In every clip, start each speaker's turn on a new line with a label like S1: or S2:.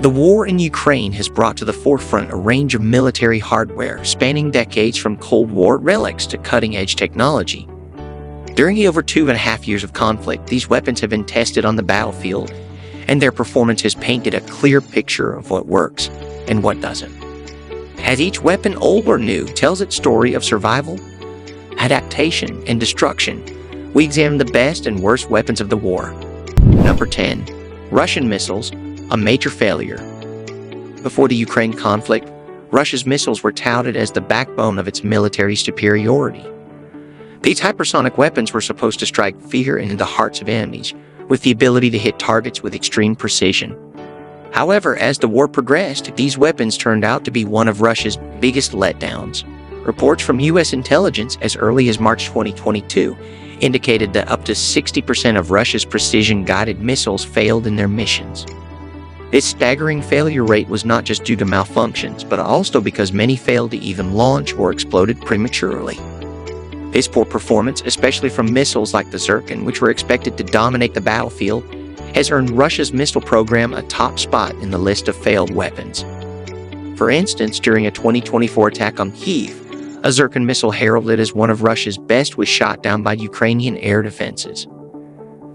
S1: The war in Ukraine has brought to the forefront a range of military hardware spanning decades from Cold War relics to cutting-edge technology. During the over 2.5 years of conflict, these weapons have been tested on the battlefield, and their performance has painted a clear picture of what works and what doesn't. As each weapon, old or new, tells its story of survival, adaptation, and destruction, we examine the best and worst weapons of the war. Number 10. Russian missiles, a major failure. Before the Ukraine conflict, Russia's missiles were touted as the backbone of its military superiority. These hypersonic weapons were supposed to strike fear into the hearts of enemies, with the ability to hit targets with extreme precision. However, as the war progressed, these weapons turned out to be one of Russia's biggest letdowns. Reports from U.S. intelligence as early as March 2022 indicated that up to 60% of Russia's precision-guided missiles failed in their missions. This staggering failure rate was not just due to malfunctions, but also because many failed to even launch or exploded prematurely. This poor performance, especially from missiles like the Zircon, which were expected to dominate the battlefield, has earned Russia's missile program a top spot in the list of failed weapons. For instance, during a 2024 attack on Kyiv, a Zircon missile heralded as one of Russia's best was shot down by Ukrainian air defenses.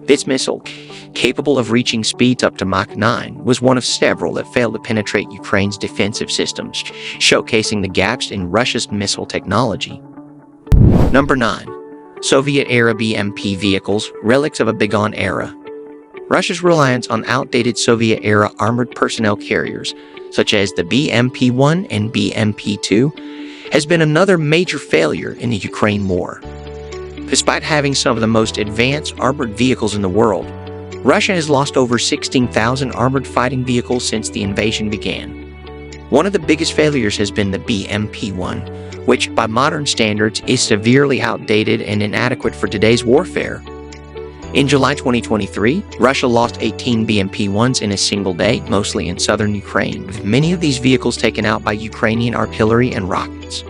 S1: This missile, capable of reaching speeds up to Mach 9, was one of several that failed to penetrate Ukraine's defensive systems, showcasing the gaps in Russia's missile technology. Number 9. Soviet-era BMP vehicles, relics of a bygone era. Russia's reliance on outdated Soviet-era armored personnel carriers, such as the BMP-1 and BMP-2, has been another major failure in the Ukraine war. Despite having some of the most advanced armored vehicles in the world, Russia has lost over 16,000 armored fighting vehicles since the invasion began. One of the biggest failures has been the BMP-1, which, by modern standards, is severely outdated and inadequate for today's warfare. In July 2023, Russia lost 18 BMP-1s in a single day, mostly in southern Ukraine, with many of these vehicles taken out by Ukrainian artillery and rockets.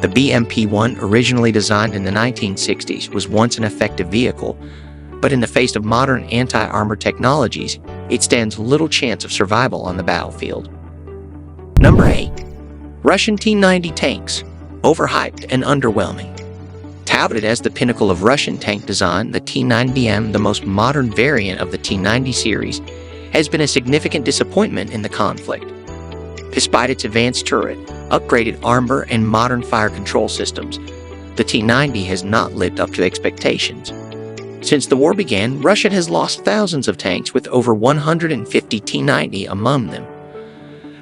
S1: The BMP-1, originally designed in the 1960s, was once an effective vehicle, but in the face of modern anti-armor technologies, it stands little chance of survival on the battlefield. Number 8. Russian T-90 tanks, overhyped and underwhelming. Touted as the pinnacle of Russian tank design, the T-90M, the most modern variant of the T-90 series, has been a significant disappointment in the conflict. Despite its advanced turret, upgraded armor, and modern fire control systems, the T-90 has not lived up to expectations. Since the war began, Russia has lost thousands of tanks, with over 150 T-90 among them.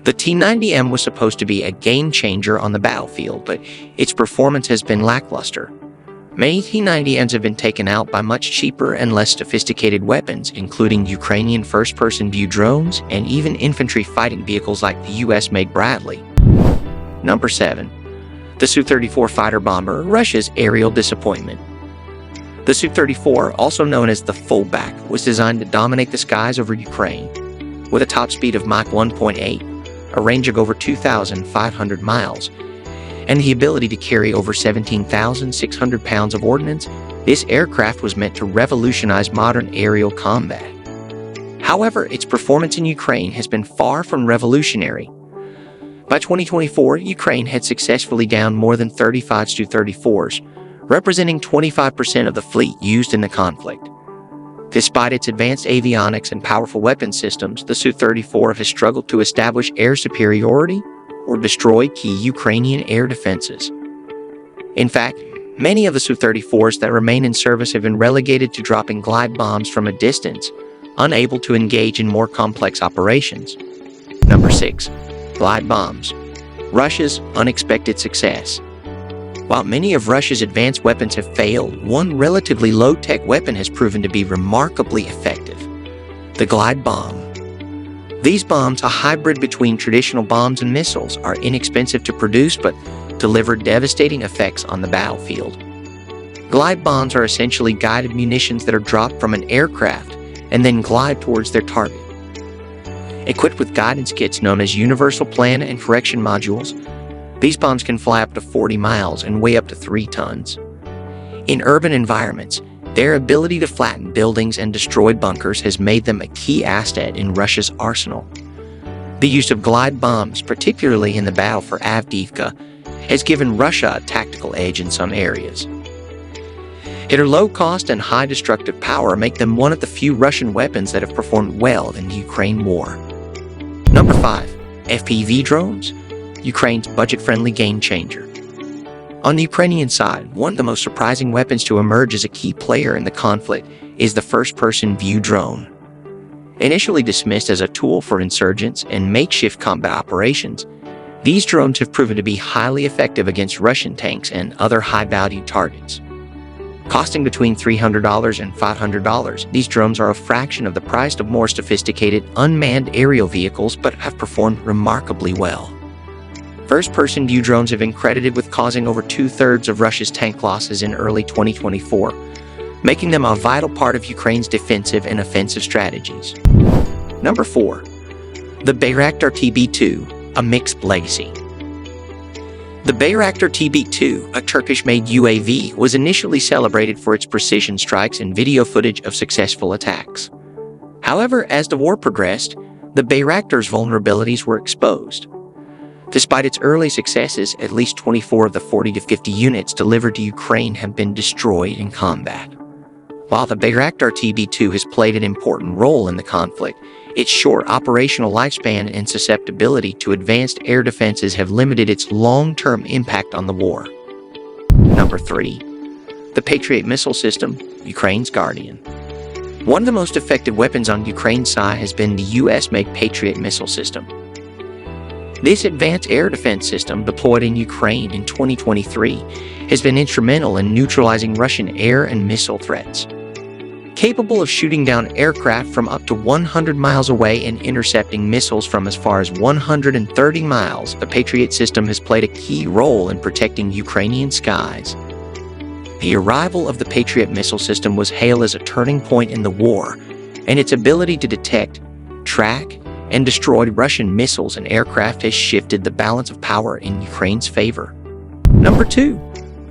S1: The T-90M was supposed to be a game-changer on the battlefield, but its performance has been lackluster. Many T-90Ms have been taken out by much cheaper and less sophisticated weapons, including Ukrainian first-person view drones and even infantry fighting vehicles like the US-made Bradley. Number 7. The Su-34 fighter bomber, Russia's aerial disappointment. The Su-34, also known as the fullback, was designed to dominate the skies over Ukraine. With a top speed of Mach 1.8, a range of over 2,500 miles, and the ability to carry over 17,600 pounds of ordnance, this aircraft was meant to revolutionize modern aerial combat. However, its performance in Ukraine has been far from revolutionary. By 2024, Ukraine had successfully downed more than 35 Su-34s, representing 25% of the fleet used in the conflict. Despite its advanced avionics and powerful weapon systems, the Su-34 has struggled to establish air superiority or destroy key Ukrainian air defenses. In fact, many of the Su-34s that remain in service have been relegated to dropping glide bombs from a distance, unable to engage in more complex operations. Number 6. Glide bombs. Russia's unexpected success. While many of Russia's advanced weapons have failed, one relatively low-tech weapon has proven to be remarkably effective: the glide bomb. These bombs, a hybrid between traditional bombs and missiles, are inexpensive to produce but deliver devastating effects on the battlefield. Glide bombs are essentially guided munitions that are dropped from an aircraft and then glide towards their target. Equipped with guidance kits known as universal plan and correction modules, these bombs can fly up to 40 miles and weigh up to 3 tons. In urban environments, their ability to flatten buildings and destroy bunkers has made them a key asset in Russia's arsenal. The use of glide bombs, particularly in the battle for Avdiivka, has given Russia a tactical edge in some areas. Their low cost and high destructive power make them one of the few Russian weapons that have performed well in the Ukraine war. Number 5. FPV drones, Ukraine's budget-friendly game changer. On the Ukrainian side, one of the most surprising weapons to emerge as a key player in the conflict is the first-person view drone. Initially dismissed as a tool for insurgents and makeshift combat operations, these drones have proven to be highly effective against Russian tanks and other high-value targets. Costing between $300 and $500, these drones are a fraction of the price of more sophisticated unmanned aerial vehicles but have performed remarkably well. First-person view drones have been credited with causing over 2/3 of Russia's tank losses in early 2024, making them a vital part of Ukraine's defensive and offensive strategies. Number 4. The Bayraktar TB2, a mixed legacy. The Bayraktar TB2, a Turkish-made UAV, was initially celebrated for its precision strikes and video footage of successful attacks. However, as the war progressed, the Bayraktar's vulnerabilities were exposed. Despite its early successes, at least 24 of the 40 to 50 units delivered to Ukraine have been destroyed in combat. While the Bayraktar TB2 has played an important role in the conflict, its short operational lifespan and susceptibility to advanced air defenses have limited its long-term impact on the war. Number 3. The Patriot missile system, Ukraine's Guardian. One of the most effective weapons on Ukraine's side has been the US-made Patriot missile system. This advanced air defense system, deployed in Ukraine in 2023, has been instrumental in neutralizing Russian air and missile threats. Capable of shooting down aircraft from up to 100 miles away and intercepting missiles from as far as 130 miles, the Patriot system has played a key role in protecting Ukrainian skies. The arrival of the Patriot missile system was hailed as a turning point in the war, and its ability to detect, track, and destroy Russian missiles and aircraft has shifted the balance of power in Ukraine's favor. Number 2.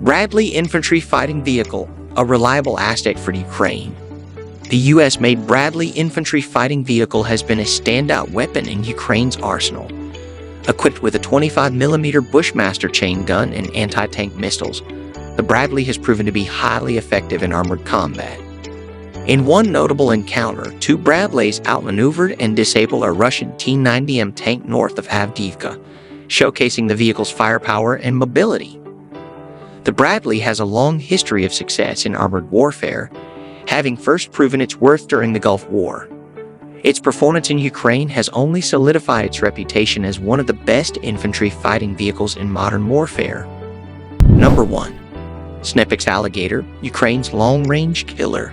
S1: Bradley Infantry Fighting Vehicle, a reliable asset for Ukraine. The US-made Bradley Infantry Fighting Vehicle has been a standout weapon in Ukraine's arsenal. Equipped with a 25mm Bushmaster chain gun and anti-tank missiles, the Bradley has proven to be highly effective in armored combat. In one notable encounter, 2 Bradleys outmaneuvered and disabled a Russian T-90M tank north of Avdiivka, showcasing the vehicle's firepower and mobility. The Bradley has a long history of success in armored warfare, having first proven its worth during the Gulf War. Its performance in Ukraine has only solidified its reputation as one of the best infantry fighting vehicles in modern warfare. Number 1. Snepix Alligator, Ukraine's long-range killer.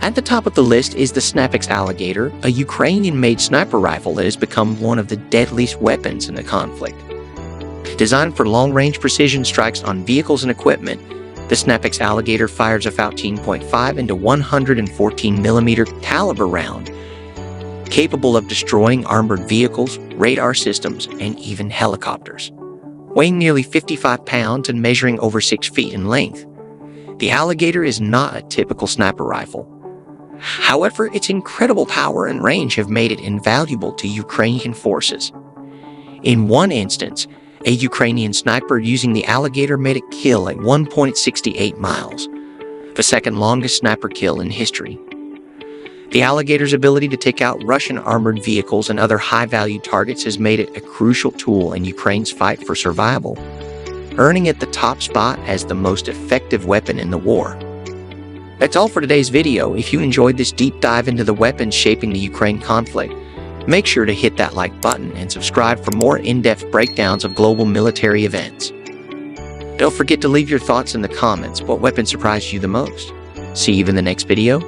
S1: At the top of the list is the Snepix Alligator, a Ukrainian-made sniper rifle that has become one of the deadliest weapons in the conflict. Designed for long-range precision strikes on vehicles and equipment, the Snepix Alligator fires a 15.5 into 114mm caliber round, capable of destroying armored vehicles, radar systems, and even helicopters. Weighing nearly 55 pounds and measuring over 6 feet in length, the Alligator is not a typical sniper rifle. However, its incredible power and range have made it invaluable to Ukrainian forces. In one instance, a Ukrainian sniper using the Alligator made a kill at 1.68 miles, the second longest sniper kill in history. The Alligator's ability to take out Russian armored vehicles and other high-value targets has made it a crucial tool in Ukraine's fight for survival, earning it the top spot as the most effective weapon in the war. That's all for today's video. If you enjoyed this deep dive into the weapons shaping the Ukraine conflict, make sure to hit that like button and subscribe for more in-depth breakdowns of global military events. Don't forget to leave your thoughts in the comments. What weapon surprised you the most? See you in the next video.